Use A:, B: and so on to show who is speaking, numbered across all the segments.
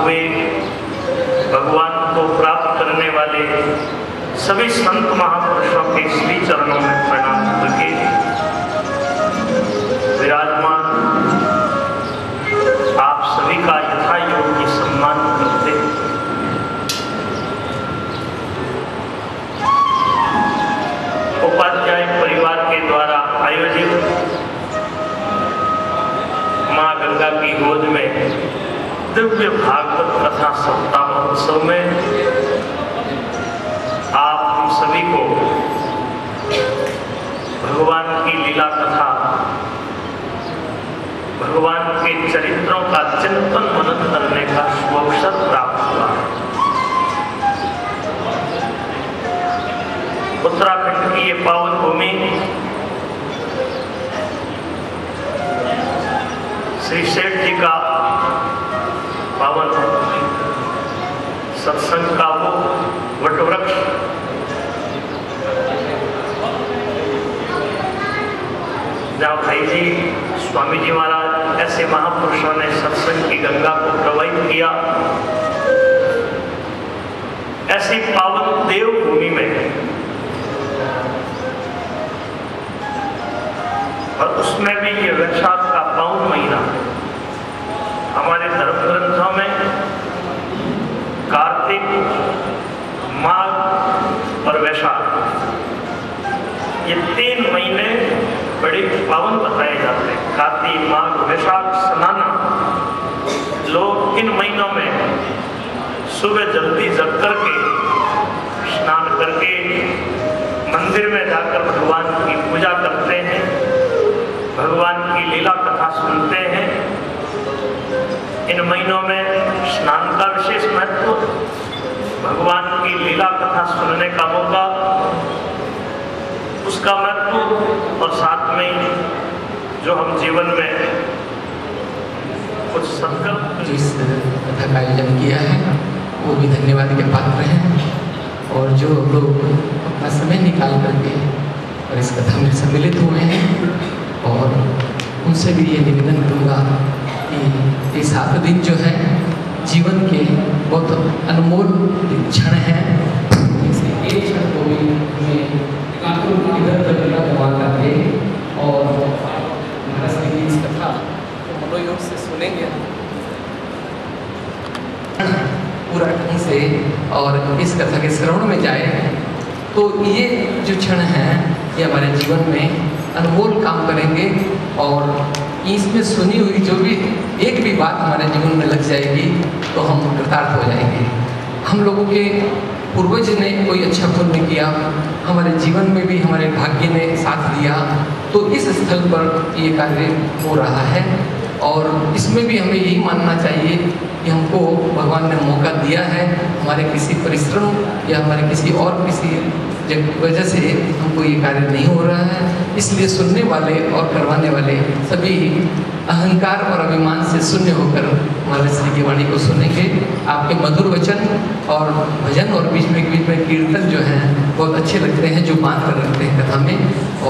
A: हुए भगवान को प्राप्त करने वाले सभी संत महापुरुषों के श्री चरणों में प्रणाम करके विराजमान आप सभी का यथा योग्य सम्मान करते उपाध्याय परिवार के द्वारा आयोजित मां गंगा की गोद में दिव्य भागवत कथा सप्ताह महोत्सव में आप हम सभी को भगवान की लीला कथा, भगवान के चरित्रों का चिंतन मनन करने का अवसर प्राप्त हुआ। उत्तराखंड की ये पावन भूमि श्री सेठ जी का पावन सत्संग का वो वटवृक्ष, जहाँ भाई जी स्वामी जी महाराज ऐसे महापुरुषों ने सत्संग की गंगा को प्रवाहित किया, ऐसी पावन देव भूमि में और उसमें भी ये वैशाख का पावन महीना, हमारे धर्म ग्रंथों में कार्तिक, माघ और वैशाख ये 3 महीने बड़े पावन बताए जाते हैं। कार्तिक, माघ, वैशाख, स्नाना। लोग इन महीनों में सुबह जल्दी जग करके स्नान करके मंदिर में जाकर भगवान की पूजा करते हैं, भगवान की लीला कथा सुनते हैं। इन महीनों में स्नान का विशेष महत्व, भगवान की लीला कथा सुनने का मौका, उसका महत्व, और साथ में जो हम जीवन में कुछ संकल्प
B: जिस कथा का आयोजन किया है वो भी धन्यवाद के पात्र हैं। और जो लोग अपना समय निकाल करके और इस कथा में सम्मिलित हुए हैं, और उनसे भी ये निवेदन करूँगा कि ये 7 दिन जो है जीवन के बहुत अनमोल क्षण हैं। इसी एक क्षण को भी हमें इधर उधर गवा करके और महाराज की इस कथा को मनोयोग से सुनेंगे पूरा ढंग से, और इस कथा के श्रवण में जाए तो ये जो क्षण हैं ये हमारे जीवन में अनमोल काम करेंगे। और इसमें सुनी हुई जो भी एक भी बात हमारे जीवन में लग जाएगी तो हम कृतार्थ हो जाएंगे। हम लोगों के पूर्वज ने कोई अच्छा पुण्य किया, हमारे जीवन में भी हमारे भाग्य ने साथ दिया, तो इस स्थल पर ये कार्य हो रहा है। और इसमें भी हमें यही मानना चाहिए कि हमको भगवान ने मौका दिया है, हमारे किसी परिश्रम या हमारे किसी और किसी वजह से हमको ये कार्य नहीं हो रहा है। इसलिए सुनने वाले और करवाने वाले सभी अहंकार और अभिमान से शून्य होकर हमारे श्री की वाणी को सुनेंगे। आपके मधुर वचन और भजन और बीच में कीर्तन जो हैं बहुत अच्छे लगते हैं, जो बांध कर रखते हैं कथा में।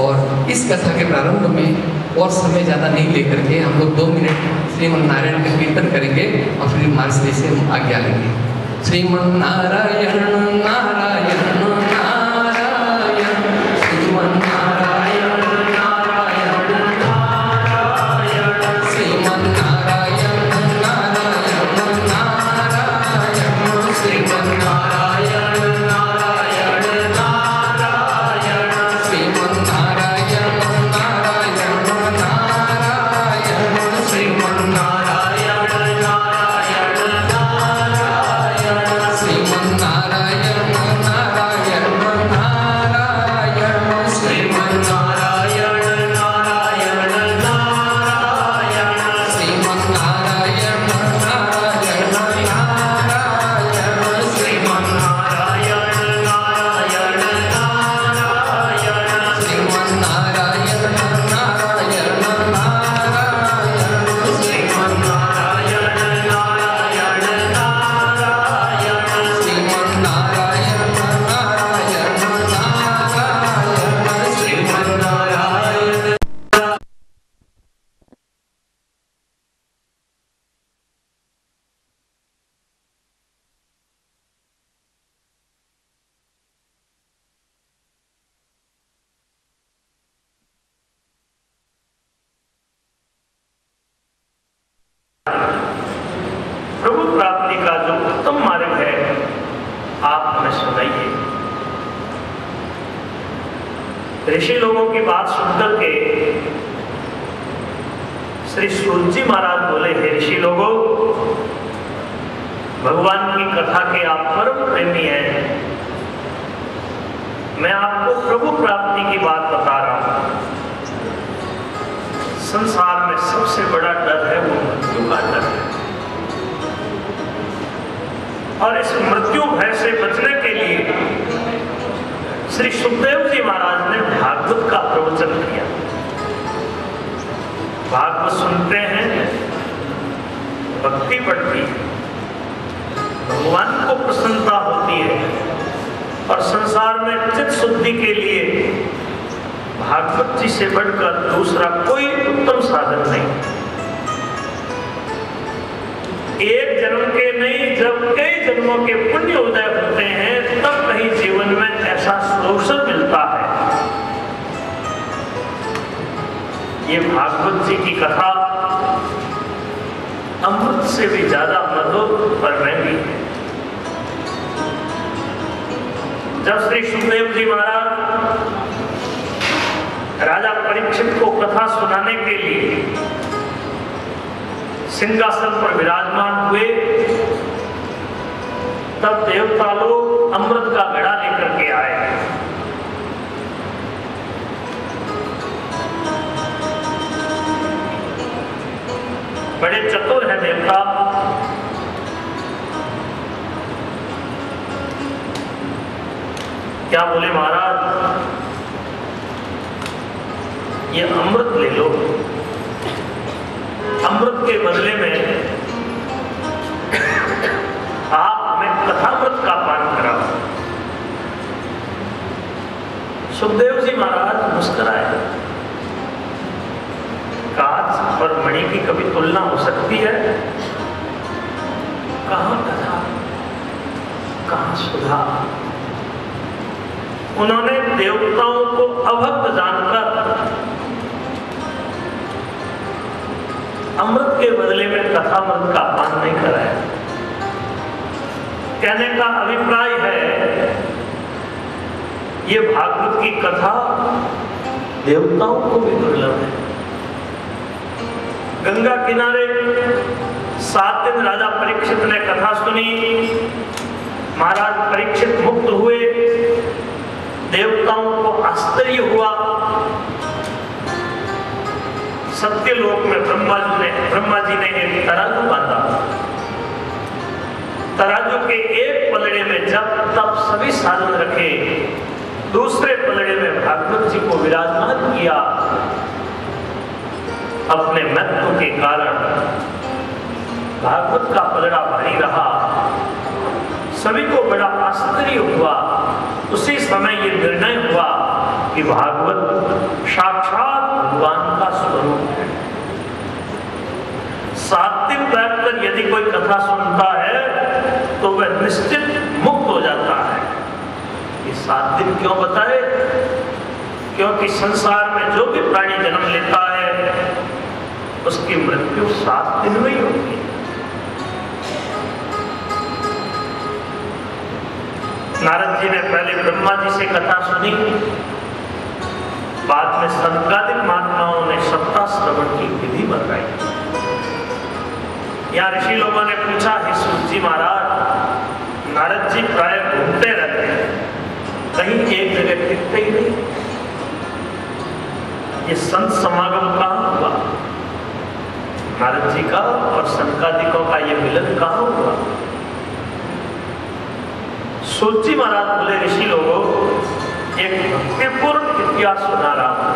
B: और इस कथा के प्रारंभ में और समय ज़्यादा नहीं लेकर के हम लोग 2 मिनट श्रीमन्नारायण का कीर्तन करेंगे और फिर मार्गशीर्ष से हम आगे आएंगे। श्रीमन्नारायण नारायण नारायण, श्रीमन्नारायण नारायण नारायण, श्रीमन्नारायण नारायण नारायण, श्रीमन्नारायण नारायण नारायण, श्रीमन्नारायण नारायण नारायण, श्रीमन्नारायण नारायण नारायण, श्रीमन्नारायण नारायण
A: का जो उत्तम मार्ग है आप हमें सुनाइए। ऋषि लोगों की बात सुनकर के श्री सूत जी महाराज बोले, हे ऋषि लोगों, भगवान की कथा के आप परम प्रेमी हैं, मैं आपको प्रभु प्राप्ति की बात बता रहा हूं। संसार में सबसे बड़ा डर है वो मृत्यु का डर है, और इस मृत्यु भय से बचने के लिए श्री सुखदेव जी महाराज ने भागवत का प्रवचन किया। भागवत सुनते हैं, भक्ति बढ़ती है, भगवान को प्रसन्नता होती है, और संसार में चित्त शुद्धि के लिए भागवत जी से बढ़कर दूसरा कोई उत्तम साधन नहीं। एक जन्म के नहीं, जब कई जन्मों के पुण्य उदय होते हैं तब कहीं जीवन में ऐसा अवसर मिलता है। ये भागवत जी की कथा अमृत से भी ज्यादा मधुर और महंगी है। जब श्री सुखदेव जी महाराज राजा परीक्षित को कथा सुनाने के लिए सिंहासन पर विराजमान हुए, तब देवता लोग अमृत का घड़ा लेकर के आए। बड़े चतुर हैं देवता। क्या बोले महाराज, ये अमृत ले लो, अमृत के बदले में आप हमें कथामृत का पान कराओ। सुखदेव जी महाराज मुस्कुराए। कांच और मणि की कभी तुलना हो सकती है? कहां कथा, कहां सुधा। उन्होंने देवताओं को अभक्त जानकर अमृत के बदले में कथामृत का पान नहीं कराया। कहने का अभिप्राय है, ये भागवत की कथा देवताओं को भी दुर्लभ है। गंगा किनारे 7 दिन राजा परीक्षित ने कथा सुनी। महाराज परीक्षित मुक्त हुए। देवताओं को आश्चर्य हुआ। सत्यलोक में ब्रह्मा जी ने एक तराजू बांधा। तराजू के एक पलड़े में जब तब सभी साधन रखे, दूसरे पलड़े में भागवत जी को विराजमान किया। अपने महत्व के कारण भागवत का पलड़ा भारी रहा। सभी को बड़ा आश्चर्य हुआ। उसी समय ये निर्णय हुआ कि भागवत साक्षात भगवान का स्वरूप है। 7 दिन बैठकर यदि कोई कथा सुनता है तो वह निश्चित मुक्त हो जाता है। ये 7 दिन क्यों बताए? क्योंकि संसार में जो भी प्राणी जन्म लेता है उसकी मृत्यु 7 दिन में ही होती है। नारद जी ने पहले ब्रह्मा जी से कथा सुनी, बाद में सनकादिक महात्माओं ने सप्ताह श्रवण की विधि बताई। यहाँ ऋषि लोगों ने पूछा, हे सूत जी महाराज, नारद जी प्राय घूमते रहते हैं, कहीं एक जगह टिकते ही नहीं, ये संत समागम कहाँ हुआ? नारद जी का और सनकादिकों का ये मिलन कहाँ हुआ? सूत जी महाराज बोले, ऋषि लोगों, एक भक्तिपूर्ण इतिहास सुना रहा हूं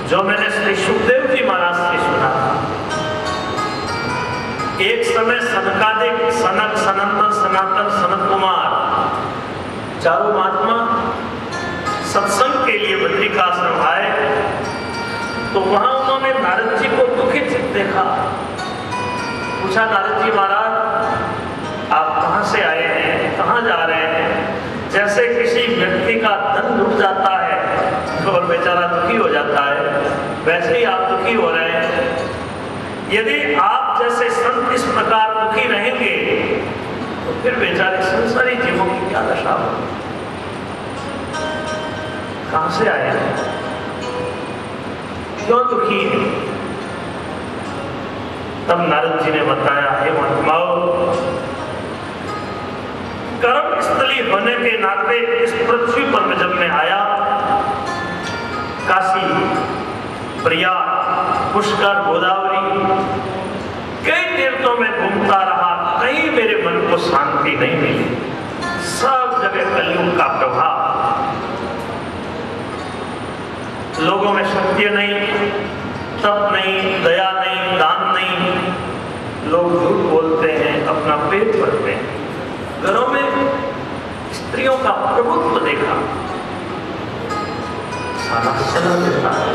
A: जो मैंने श्री सुखदेव जी महाराज से सुना था। एक समय सनकादिक, सनक, सनंदन, सनातन, सनत कुमार चारों महात्मा सत्संग के लिए बद्रिकाश्रम आए तो वहां उन्होंने नारद जी को दुखी चित्त देखा। पूछा, नारद जी महाराज आप कहां से आए हैं, कहां जा रहे हैं? जैसे किसी व्यक्ति का धन लुट जाता है और बेचारा दुखी हो जाता है, वैसे ही आप दुखी हो रहे हैं। यदि आप जैसे संत इस प्रकार दुखी रहेंगे फिर बेचारे संसारी जीवों की क्या दशा हो, कहां से आए, क्यों दुखी है। तब नारद जी ने बताया, हे महात्माओं, कर्म स्थली होने के नाते इस पृथ्वी पर जब मैं आया, काशी, प्रयाग, पुष्कर, गोदावरी, कई तीर्थों में घूमता रहा, कहीं मेरे मन को शांति नहीं मिली। सब जगह कलयुग का प्रभाव, लोगों में शक्ति नहीं, तप नहीं, दया नहीं, दान नहीं, लोग झूठ बोलते हैं, अपना पेट भरते हैं। घरों में स्त्रियों का प्रभुत्व देखा, सारा चला देता है।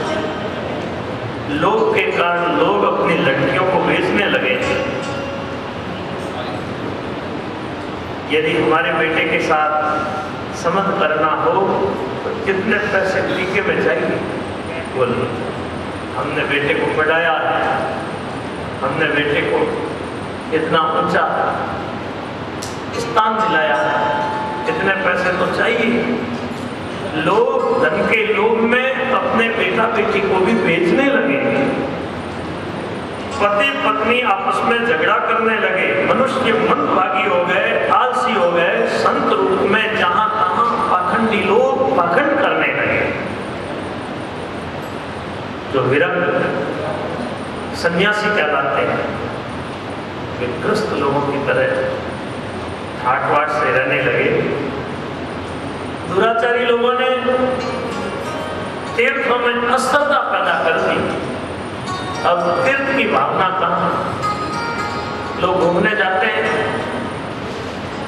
A: लोग के कारण लोग अपनी लड़कियों को बेचने लगे। यदि हमारे बेटे के साथ संबंध करना हो तो कितने पैसे टीके में चाहिए, बोलो। हमने बेटे को पढ़ाया है, हमने बेटे को इतना ऊंचा स्थान दिलाया है, इतने पैसे तो चाहिए। लोग धन के लोभ में अपने बेटा बेटी को भी बेचने लगे, पति पत्नी आपस में झगड़ा करने लगे, मनुष्य मंदभागी हो गए, आलसी हो गए, संत रूप में जहां तहां पाखंडी लोग पाखंड करने लगे। जो विरक्त सन्यासी कहलाते हैं, वे ग्रस्त लोगों की तरह ठाट वाट से रहने लगे। दुराचारी लोगों ने तीर्थों में अश्रद्धा पैदा कर दी। अब तीर्थ की भावना कहां? लोग घूमने जाते हैं,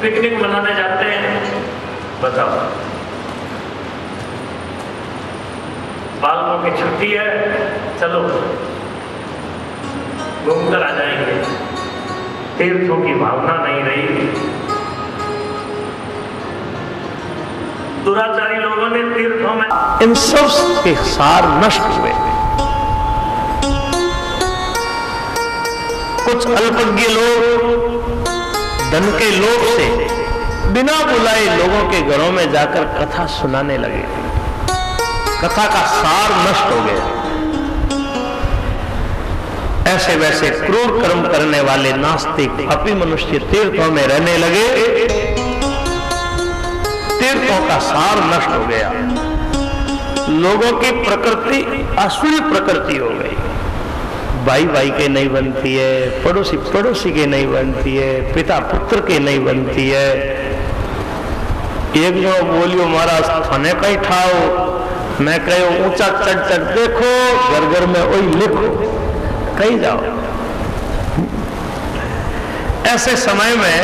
A: पिकनिक मनाने जाते हैं, बताओ, बालकों की छुट्टी है, चलो घूमकर आ जाएंगे। तीर्थों की भावना नहीं रही। दुराचारी लोगों ने तीर्थों में इन सब के सार नष्ट हुए। कुछ अल्पज्ञ लोग धन के लोभ से बिना बुलाए लोगों के घरों में जाकर कथा सुनाने लगे। कथा का सार नष्ट हो गया। ऐसे वैसे क्रूर कर्म करने वाले नास्तिक अपी मनुष्य तीर्थों में रहने लगे। तीर्थों का सार नष्ट हो गया। लोगों की प्रकृति आसुरी प्रकृति हो गई। भाई भाई के नहीं बनती है, पड़ोसी पड़ोसी के नहीं बनती है, पिता पुत्र के नहीं बनती है। एक जो बोलियो महाराज थाने का ही ठाओ, मैं कहो ऊंचा चढ़ चढ़ देखो, घर घर में वही लिखो, कहीं जाओ। ऐसे समय में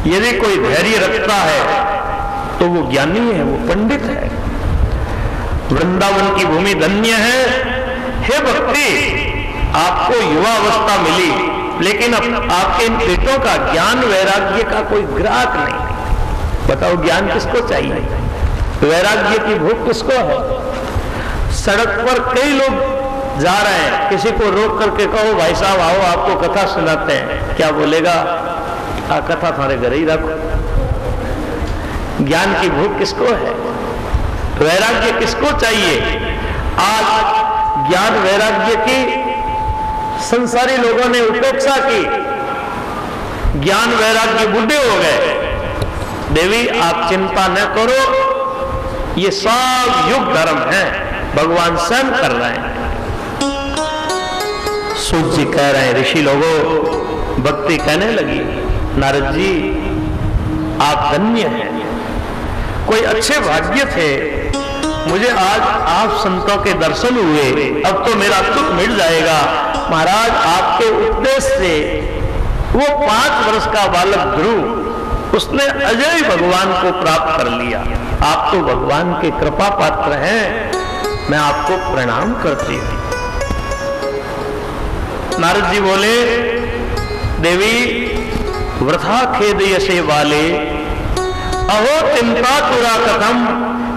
A: यदि कोई धैर्य रखता है तो वो ज्ञानी है, वो पंडित है। वृंदावन की भूमि धन्य है। हे भक्ति, आपको युवा अवस्था मिली, लेकिन आपके इन पेटों का ज्ञान वैराग्य का कोई ग्राहक नहीं। बताओ ज्ञान किसको चाहिए? वैराग्य की भूख किसको है? सड़क पर कई लोग जा रहे हैं, किसी को रोक करके कहो भाई साहब आओ आपको कथा सुनाते हैं, क्या बोलेगा? कथा थारे घर ही रखो। ज्ञान की भूख किसको है? वैराग्य किसको चाहिए? आज ज्ञान वैराग्य की संसारी लोगों ने उपेक्षा की, ज्ञान वैराग्य बूढ़े हो गए। देवी आप चिंता न करो, ये सब युग धर्म है, भगवान स्वयं कर रहे हैं। सूत जी कह रहे हैं, ऋषि लोगों भक्ति कहने लगी, नारद जी आप धन्य हैं, कोई अच्छे भाग्य थे, मुझे आज आप संतों के दर्शन हुए, अब तो मेरा दुख मिट जाएगा। महाराज आपके उपदेश से वो 5 वर्ष का बालक ध्रुव, उसने अजय भगवान को प्राप्त कर लिया। आप तो भगवान के कृपा पात्र हैं, मैं आपको प्रणाम करती हूं। नारद जी बोले, देवी वृथा खेदयसे वाले, अहो चिंता तुरा कथम,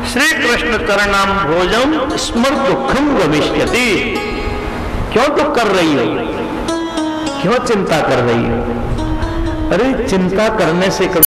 A: श्री कृष्ण चरणाम भोजम स्मर दुखम गमिष्यति। क्यों दुख कर रही हो? क्यों चिंता कर रही हो?
C: अरे चिंता करने से